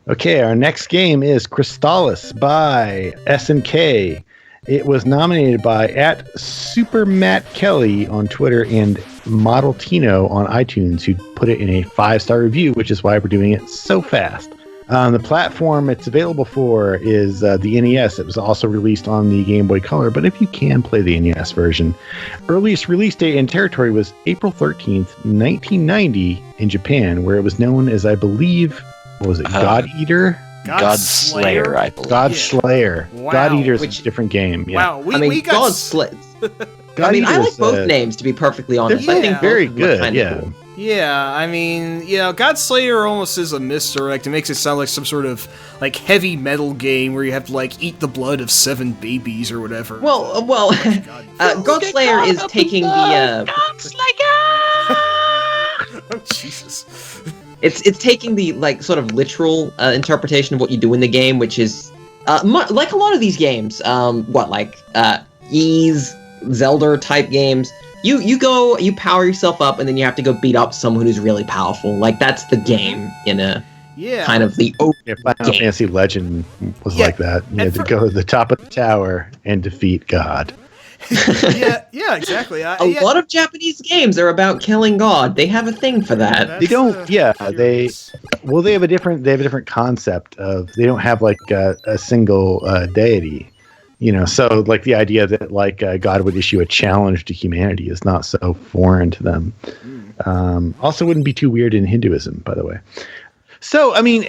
Okay, our next game is Crystalis by SNK. It was nominated by @SuperMattKelly on Twitter and Model Tino on iTunes, who put it in a 5-star review, which is why we're doing it so fast. The platform it's available for is the NES. It was also released on the Game Boy Color, but if you can play the NES version. Earliest release date and territory was April 13th, 1990 in Japan, where it was known as, I believe, what was it, God Eater? God Slayer, I believe. God Slayer. Wow. God Eater is a different game. Yeah. Wow, we got God Slayer. God I like both names, to be perfectly honest. They're I think very both of them are good, kinda yeah. cool. Yeah, I mean, God Slayer almost is a misdirect. It makes it sound like some sort of like heavy metal game where you have to like eat the blood of 7 babies or whatever. Well, God Slayer is taking the God Slayer! Oh, Jesus. it's taking the like sort of literal interpretation of what you do in the game, which is like a lot of these games. Ys, Zelda type games. You go, you power yourself up, and then you have to go beat up someone who's really powerful. Like, that's the game in a kind of the open Final Fantasy Legend was like that. You had to go to the top of the tower and defeat God. yeah, exactly. A lot of Japanese games are about killing God. They have a thing for that. They don't. They have a different concept of. They don't have like a single deity. So like the idea that like God would issue a challenge to humanity is not so foreign to them. Also wouldn't be too weird in Hinduism, by the way. So, I mean,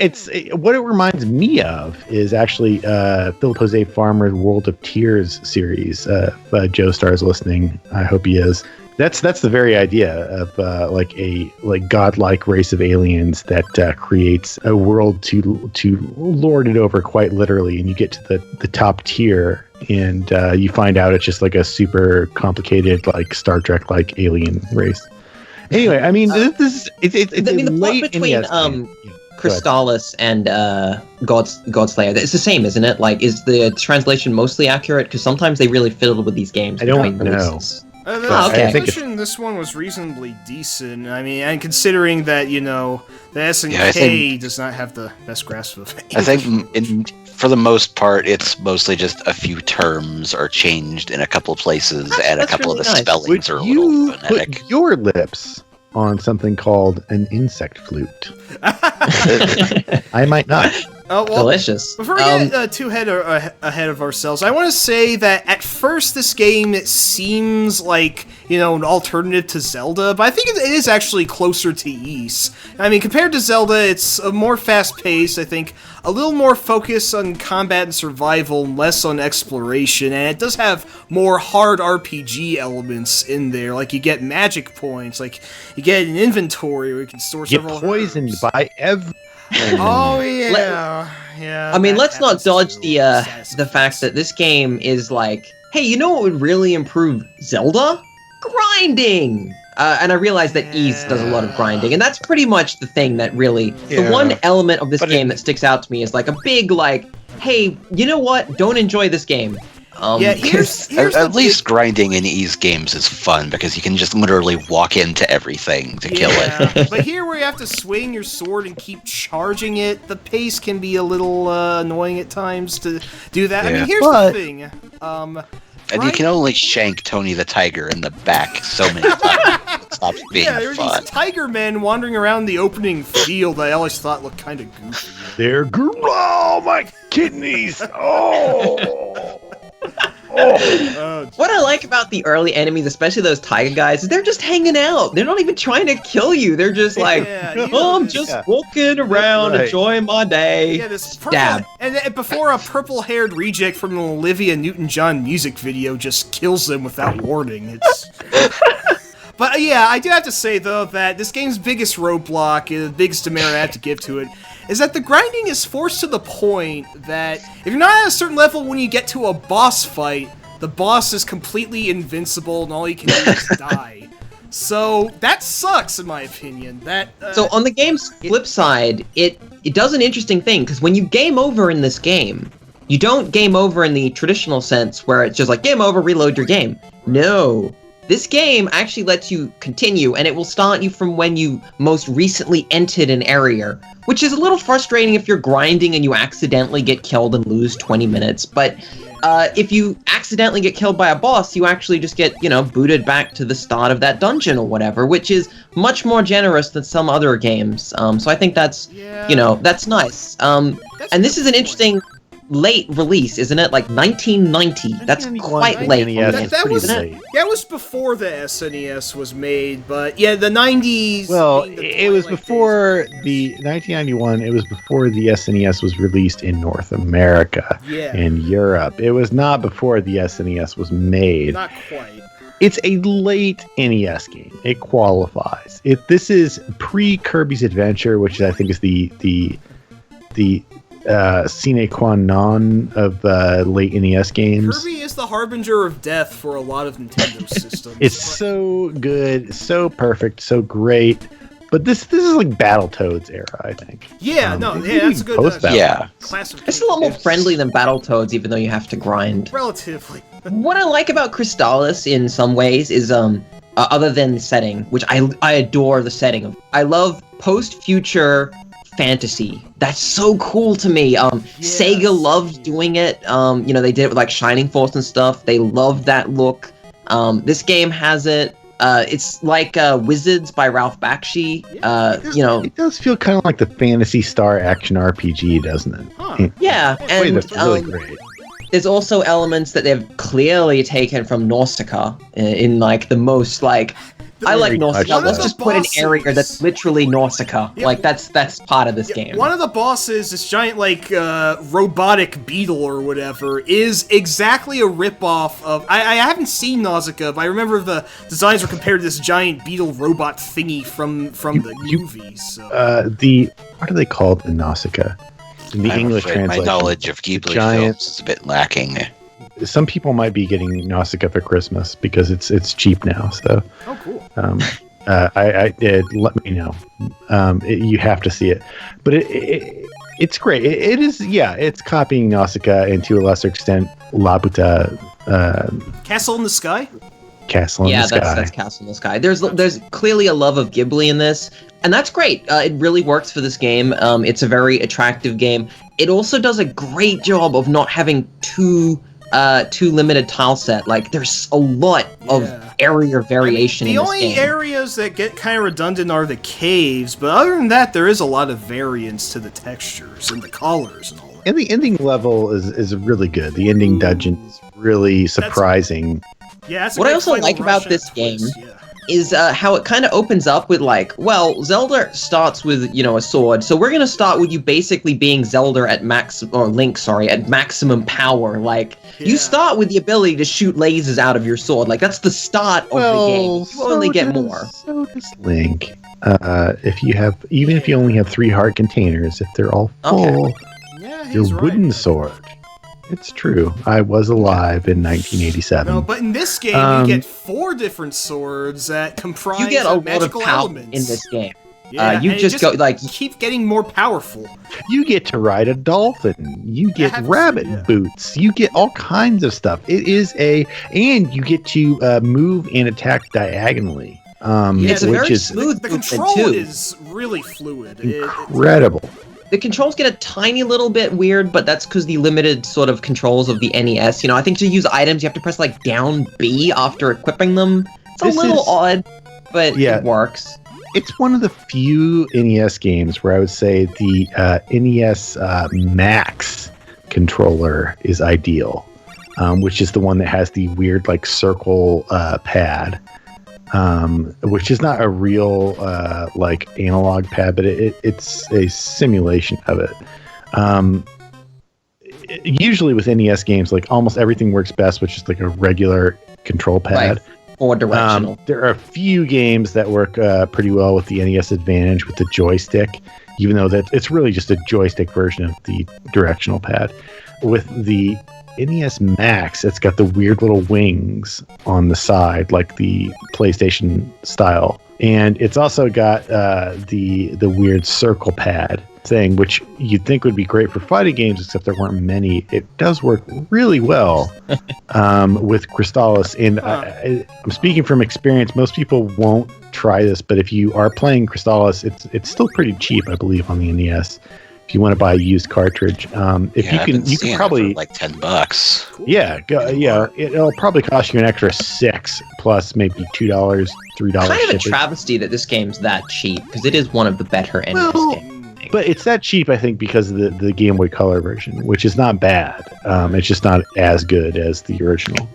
what it reminds me of is actually Philip Jose Farmer's World of Tears series. If Joe Star is listening, I hope he is. That's the very idea of like a godlike race of aliens that creates a world to lord it over quite literally, and you get to the top tier, and you find out it's just like a super complicated like Star Trek like alien race. Anyway, I mean, it's the plot between Crystalis and God Slayer. It's the same, isn't it? Like, is the translation mostly accurate? Because sometimes they really fiddle with these games. I don't know. The translation, this one was reasonably decent. I mean, and considering that, the SNK does not have the best grasp of it. I think, for the most part, it's mostly just a few terms are changed in a couple of places, and a couple really of the nice. spellings are a you little phonetic. put your lips on something called an insect flute? I might not. Delicious. Before we get too ahead of ourselves, I want to say that at first this game, it seems like, an alternative to Zelda, but I think it is actually closer to Ys. I mean, compared to Zelda, it's a more fast-paced, I think, a little more focus on combat and survival, less on exploration, and it does have more hard RPG elements in there, like you get magic points, like you get an inventory where you can store several poisoned herbs. by every. Oh yeah, yeah. I mean, let's not dodge the fact that this game is like, hey, you know what would really improve Zelda? Grinding. And I realize that Ys does a lot of grinding, and that's pretty much the thing that really the one element of this game that sticks out to me is like a big like, hey, you know what? Don't enjoy this game. Here's at least grinding in Ys games is fun because you can just literally walk into everything to kill it. But here where you have to swing your sword and keep charging it, the pace can be a little annoying at times to do that. Yeah. I mean, here's the thing. And you can only shank Tony the Tiger in the back so many times. It stops being there are fun. these tiger men wandering around the opening field that I always thought looked kind of goofy. They're oh my kidneys! Oh. What I like about the early enemies, especially those tiger guys, is they're just hanging out. They're not even trying to kill you. They're just like, I'm just walking around, enjoying my day. Yeah, this purple, and before a purple-haired reject from an Olivia Newton-John music video just kills them without warning. It's. But yeah, I do have to say though that this game's biggest roadblock, the biggest demerit I have to give to it, is that the grinding is forced to the point that if you're not at a certain level when you get to a boss fight, the boss is completely invincible and all you can do is die. So that sucks in my opinion. So on the game's flip side, it does an interesting thing, because when you game over in this game, you don't game over in the traditional sense where it's just like game over, reload your game. No. this game actually lets you continue, and it will start you from when you most recently entered an area, which is a little frustrating if you're grinding and you accidentally get killed and lose 20 minutes. But if you accidentally get killed by a boss, you actually just get, booted back to the start of that dungeon or whatever, which is much more generous than some other games. So I think that's, that's nice. And this is an interesting late release, isn't it? Like 1990. That's quite late. That was before the SNES was made, but yeah, the 90s. Well, it was before the 1991. It was before the SNES was released in North America and Europe. It was not before the SNES was made. Not quite. It's a late NES game. It qualifies. This is pre Kirby's Adventure, which I think is the sine qua non of late NES games. Kirby is the harbinger of death for a lot of Nintendo systems. It's so good, so perfect, so great. But this is like Battletoads era, I think. Yeah, that's a good class of It's a lot more friendly than Battletoads, even though you have to grind. Relatively. What I like about Crystalis in some ways is other than the setting, which I adore the setting of. I love post-future fantasy. That's so cool to me. Sega loved doing it. They did it with like Shining Force and stuff. They loved that look. This game has it. It's like Wizards by Ralph Bakshi. It does feel kind of like the Phantasy Star action RPG, doesn't it? Huh. Yeah, and that's really great. There's also elements that they've clearly taken from Nausicaa in like the most like. I like Nausicaa. Let's just put an area that's literally Nausicaa. Yeah. Like that's part of this game. One of the bosses, this giant like robotic beetle or whatever, is exactly a ripoff of. I haven't seen Nausicaa, but I remember the designs were compared to this giant beetle robot thingy from the movies. So. What are they called in Nausicaa? In the English translation, my knowledge of Ghibli films is a bit lacking. Some people might be getting Nausicaa for Christmas because it's cheap now. So, oh, cool. I did. Let me know. You have to see it, but it's great. It is. Yeah, it's copying Nausicaa and to a lesser extent Laputa. Castle in the Sky. Castle in the Sky. Yeah, that's Castle in the Sky. There's clearly a love of Ghibli in this, and that's great. It really works for this game. It's a very attractive game. It also does a great job of not having too limited tile set. Like there's a lot of area variation in this game. The only areas that get kind of redundant are the caves, but other than that, there is a lot of variance to the textures and the colors and all that. And the ending level is really good. The ending dungeon is really surprising. That's what I also like about this game is how it kind of opens up with Zelda starts with, a sword. So we're going to start with you basically being Zelda at Link, at maximum power. You start with the ability to shoot lasers out of your sword. That's the start of the game. You only get more. So does Link. If you only have 3 heart containers, if they're all full, your wooden sword. It's true. I was alive in 1987. No, but in this game, you get 4 different swords that comprise you get a lot magical of power elements in this game. Yeah, you just go keep getting more powerful. You get to ride a dolphin. You get rabbit boots. You get all kinds of stuff. It is and you get to move and attack diagonally. It's a very smooth. The control is really fluid. Incredible. The controls get a tiny little bit weird, but that's because the limited sort of controls of the NES. I think to use items, you have to press down B after equipping them. It's a little odd, but it works. It's one of the few NES games where I would say the NES Max controller is ideal, which is the one that has the weird circle pad. Which is not a real analog pad, but it's a simulation of it. Usually with NES games, almost everything works best with just a regular control pad. Right. Or directional. There are a few games that work pretty well with the NES Advantage with the joystick, even though that it's really just a joystick version of the directional pad. with the NES Max, it's got the weird little wings on the side, like the PlayStation style. And it's also got the weird circle pad thing, which you'd think would be great for fighting games, except there weren't many. It does work really well with Crystalis. And I'm speaking from experience. Most people won't try this, but if you are playing Crystalis, it's still pretty cheap, I believe, on the NES. If you want to buy a used cartridge, you can probably like $10. Cool. Yeah, it'll probably cost you an extra $6 plus maybe $2, $3. Kind of a travesty that this game's that cheap, because it is one of the better NES games. But it's that cheap, I think, because of the Game Boy Color version, which is not bad. It's just not as good as the original.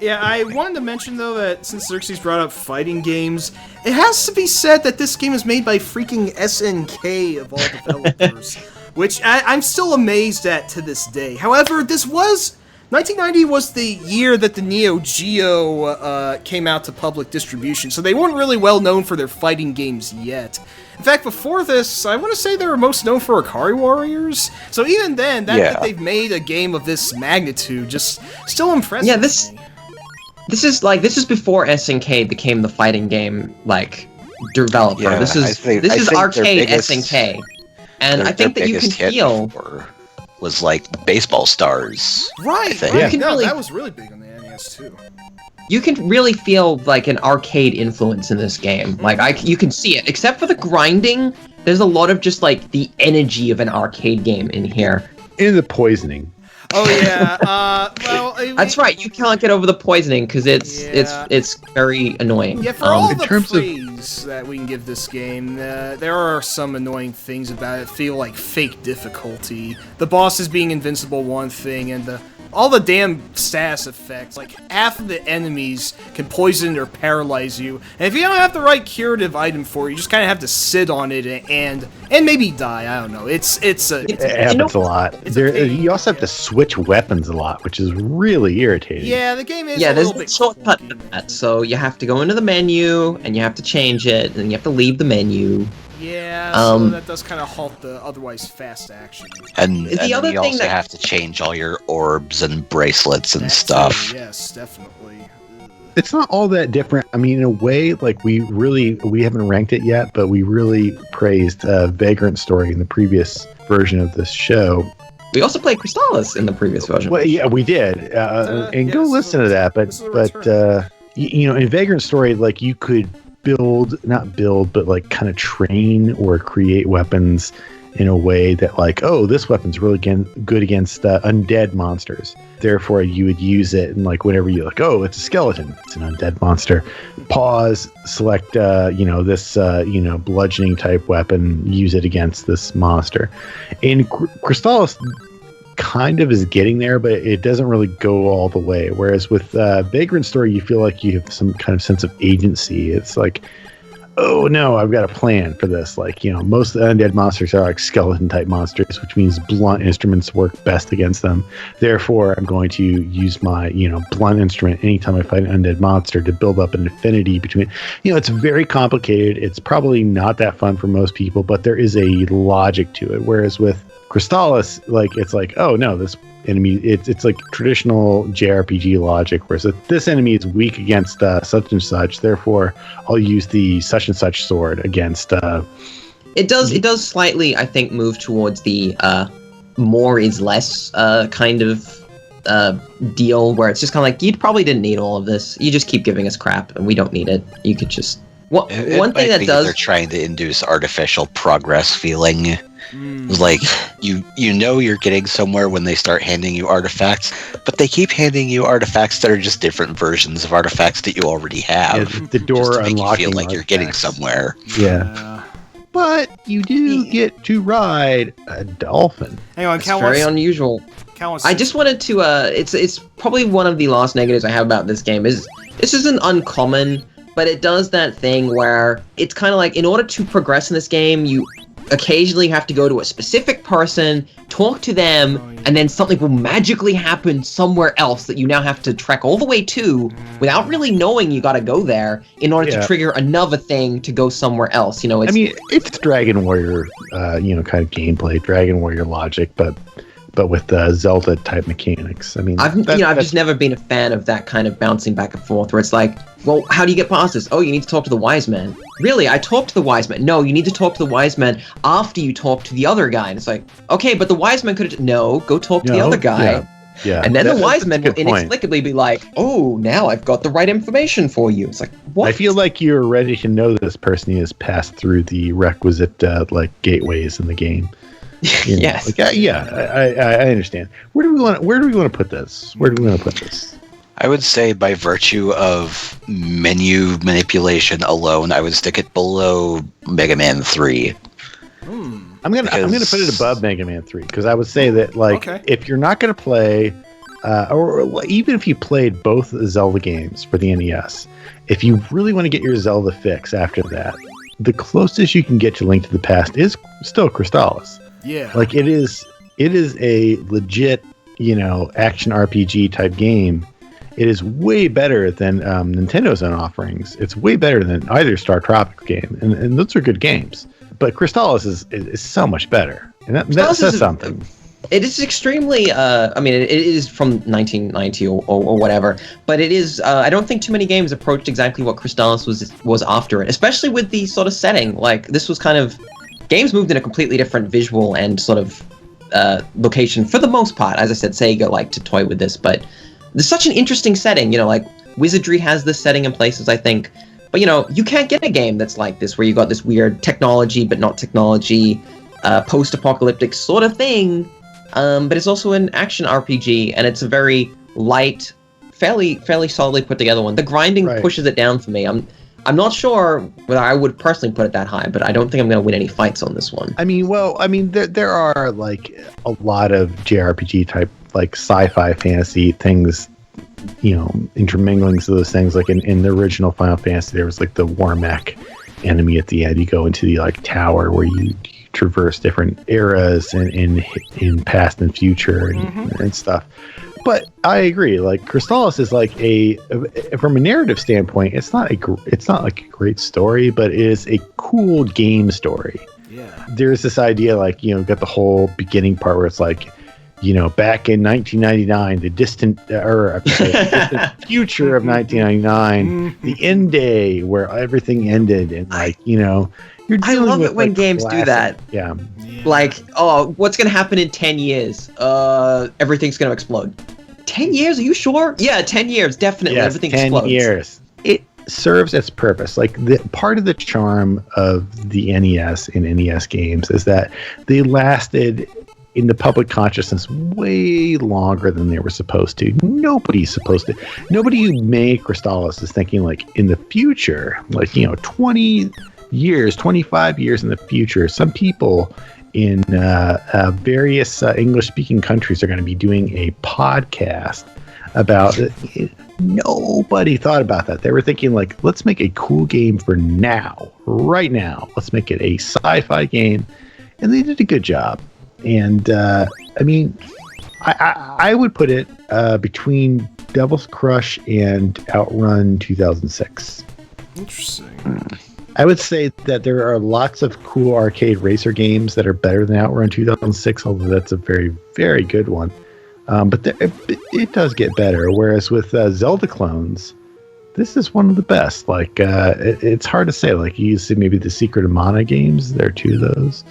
Yeah, I wanted to mention, though, that since Xerxes brought up fighting games, it has to be said that this game is made by freaking SNK of all developers, which I'm still amazed at to this day. However, 1990 was the year that the Neo Geo came out to public distribution, so they weren't really well known for their fighting games yet. In fact, before this, I want to say they were most known for Ikari Warriors. So even then, that they've made a game of this magnitude just still impressive. Yeah, this is before SNK became the fighting game developer. Yeah, this is arcade SNK, and I think that you can feel was like Baseball Stars. Right. Yeah. That was really big on the NES too. You can really feel like an arcade influence in this game. You can see it. Except for the grinding, there's a lot of just like the energy of an arcade game in here. And the poisoning. Oh yeah. Well, that's right. You can't get over the poisoning because it's very annoying. Yeah, for all the praise that we can give this game, there are some annoying things about it. Feel like fake difficulty. The bosses being invincible, one thing, and all the damn status effects. Like half of the enemies can poison or paralyze you, and if you don't have the right curative item for it, you just kind of have to sit on it and maybe die. I don't know. It happens a lot. You also have to switch weapons a lot, which is really irritating. Yeah, the game is there's a shortcut to that. So you have to go into the menu and you have to change it, and you have to leave the menu. Yeah, so that does kind of halt the otherwise fast action. And you also have to change all your orbs and bracelets and stuff. Yes, definitely. It's not all that different. I mean, in a way, like we haven't ranked it yet, but we really praised Vagrant Story in the previous version of this show. We also played Crystalis in the previous version. Well, yeah, we did. Go listen to that. But in Vagrant Story, like you could not build, but like kind of train or create weapons in a way that like, oh, this weapon's really good against undead monsters. Therefore, you would use it, and like whenever you like, oh, it's a skeleton, it's an undead monster. Pause, select, this, bludgeoning type weapon, use it against this monster. In Crystalis, kind of is getting there, but it doesn't really go all the way. Whereas with Vagrant Story, you feel like you have some kind of sense of agency. It's like, oh no, I've got a plan for this. Like, most of the undead monsters are like skeleton type monsters, which means blunt instruments work best against them. Therefore, I'm going to use my, blunt instrument anytime I fight an undead monster to build up an affinity between, it's very complicated. It's probably not that fun for most people, but there is a logic to it. Whereas with Crystalis, it's like, oh no, this enemy, it's like traditional JRPG logic, whereas this enemy is weak against such and such, therefore I'll use the such and such sword against it does slightly, I think, move towards the more is less kind of deal, where it's just kind of like, you probably didn't need all of this, you just keep giving us crap and we don't need it. You could just one thing that does, they're trying to induce artificial progress feeling. It's like you're getting somewhere when they start handing you artifacts, but they keep handing you artifacts that are just different versions of artifacts that you already have. Yeah, the door just to make unlocking you feel like artifacts. You're getting somewhere. Yeah. But you do get to ride a dolphin. Hang on, it's very unusual. I just wanted to it's probably one of the last negatives I have about this game is this isn't uncommon, but it does that thing where it's kind of like, in order to progress in this game, you occasionally have to go to a specific person, talk to them, and then something will magically happen somewhere else that you now have to trek all the way to without really knowing you gotta go there in order to trigger another thing to go somewhere else. It's Dragon Warrior, kind of gameplay, Dragon Warrior logic, but but with Zelda type mechanics. I mean, I've just never been a fan of that kind of bouncing back and forth where it's like, well, how do you get past this? Oh, you need to talk to the wise man. Really? I talked to the wise man. No, you need to talk to the wise man after you talk to the other guy. And it's like, okay, but the wise man could have... No, go talk to the other guy. Yeah. And then the wise man will inexplicably be like, oh, now I've got the right information for you. It's like, what? I feel like you're ready to know this person has passed through the requisite gateways in the game. Yes. I understand. Where do we want to put this? I would say by virtue of menu manipulation alone, I would stick it below Mega Man 3. I'm gonna put it above Mega Man 3 because I would say that if you're not gonna play, or even if you played both Zelda games for the NES, if you really want to get your Zelda fix after that, the closest you can get to Link to the Past is still Crystalis. Yeah, like it is a legit action RPG type game. It is way better than Nintendo's own offerings. It's way better than either Star Tropics game, and those are good games. But Crystalis is so much better, and that says something. It is extremely. It is from 1990 or whatever, but it is. I don't think too many games approached exactly what Crystalis was after it, especially with the sort of setting. Like this was kind of games moved in a completely different visual and sort of location for the most part. As I said, Sega liked to toy with this, but there's such an interesting setting. Like Wizardry has this setting in places, I think. But, you can't get a game that's like this, where you got this weird technology, but not technology, post-apocalyptic sort of thing. But it's also an action RPG, and it's a very light, fairly solidly put together one. The grinding pushes it down for me. I'm not sure whether I would personally put it that high, but I don't think I'm going to win any fights on this one. There are, like, a lot of JRPG type, like, sci-fi fantasy things, interminglings of those things. Like in the original Final Fantasy, there was like the war mech enemy at the end. You go into the like tower where you traverse different eras and in past and future and stuff. But I agree. Like Crystalis is like from a narrative standpoint, it's not like a great story, but it is a cool game story. Yeah. There's this idea like got the whole beginning part where it's like, back in 1999, the distant future of 1999, the end day where everything ended, and you're. I love it when games do that. Yeah. Like, oh, what's gonna happen in 10 years? Everything's gonna explode. 10 years? Are you sure? Yeah, 10 years, definitely. Yes, everything 10 explodes. years. It serves its purpose. Like part of the charm of the NES and NES games is that they lasted in the public consciousness way longer than they were supposed to. Nobody who made Crystalis is thinking like in the future, like 20 years, 25 years in the future, some people in various English-speaking countries are going to be doing a podcast about it. Nobody thought about that. They were thinking like, let's make a cool game for now, right now. Let's make it a sci-fi game, and they did a good job. And I would put it between Devil's Crush and Outrun 2006. Interesting. I would say that there are lots of cool arcade racer games that are better than Outrun 2006, although that's a very, very good one. But it does get better. Whereas with Zelda clones, this is one of the best. Like it's hard to say. Like you see maybe the Secret of Mana games. There are two of those.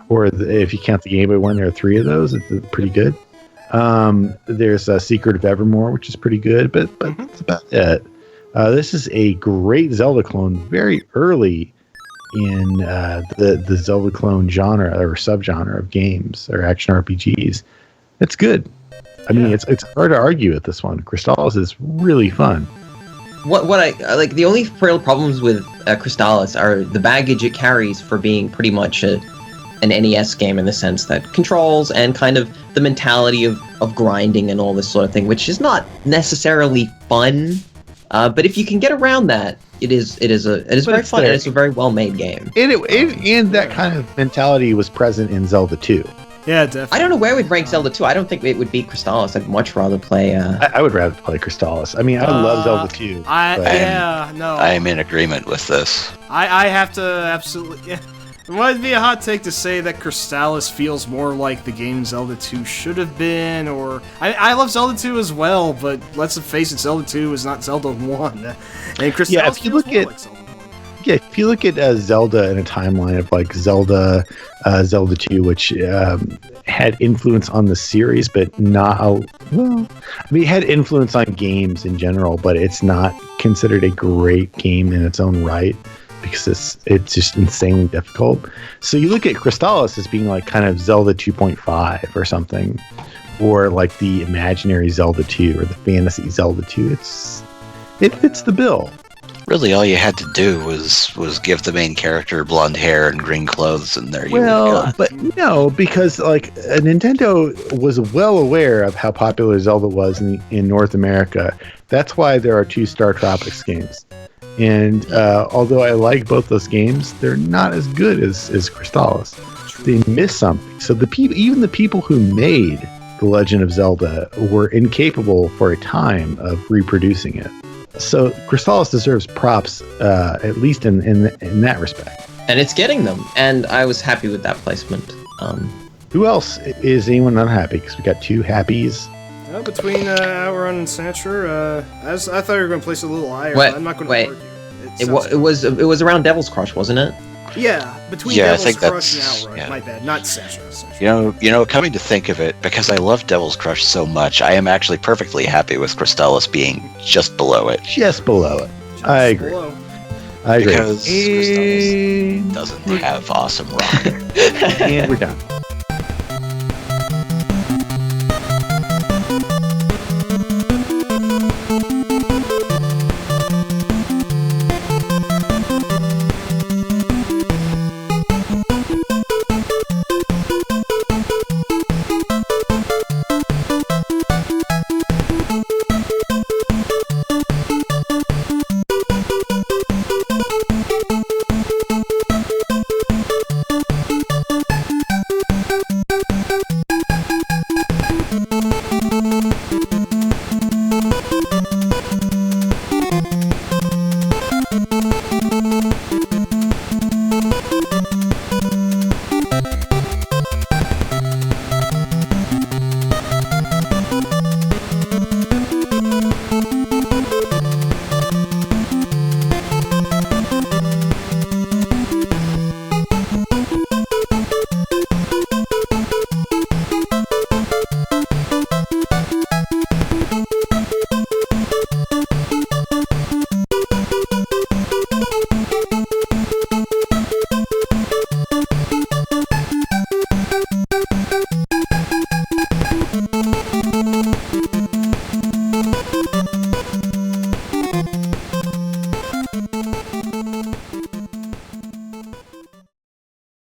Or if you count the Game Boy one, there are three of those. It's pretty good. There's Secret of Evermore, which is pretty good, but that's about it. This is a great Zelda clone, very early in the Zelda clone genre or subgenre of games or action RPGs. It's good. I mean, it's hard to argue with this one. Crystalis is really fun. What I like, the only real problems with Crystalis are the baggage it carries for being pretty much an NES game, in the sense that controls and kind of the mentality of grinding and all this sort of thing, which is not necessarily fun. But if you can get around that, it is very fun, and it's a very well made game. And that kind of mentality was present in Zelda 2. Yeah, definitely. I don't know where we'd rank Zelda 2. I don't think it would beat Crystalis. I'd much rather play. I would rather play Crystalis. I mean, I love Zelda 2. I am in agreement with this. I have to absolutely. Yeah. It might be a hot take to say that Crystalis feels more like the game Zelda 2 should have been, or... I love Zelda 2 as well, but let's face it, Zelda 2 is not Zelda 1. And Crystalis if you look at like Zelda 1. Yeah, if you look at Zelda in a timeline of like Zelda 2, which had influence on the series, but not it had influence on games in general, but it's not considered a great game in its own right because it's just insanely difficult. So you look at Crystalis as being like kind of Zelda 2.5 or something, or like the imaginary Zelda 2 or the fantasy Zelda 2. It fits the bill. Really, all you had to do was give the main character blonde hair and green clothes, and there you go. But no, because like Nintendo was well aware of how popular Zelda was in North America. That's why there are 2 Star Tropics games. And although I like both those games, they're not as good as Crystalis. They miss something. So even the people who made The Legend of Zelda were incapable for a time of reproducing it. So Crystalis deserves props, at least in that respect. And it's getting them, and I was happy with that placement. Who else is anyone unhappy? Because we got 2 happies. Between Outrun and Snatcher, I thought you were going to place it a little higher. But I'm not going to argue. It was around Devil's Crush, wasn't it? Yeah, between Devil's Crush and Outrun. My bad, not Snatcher. You know, coming to think of it, because I love Devil's Crush so much, I am actually perfectly happy with Crystalis being just below it. Just below it. I agree. Because Crystalis doesn't have awesome rock. And we're done.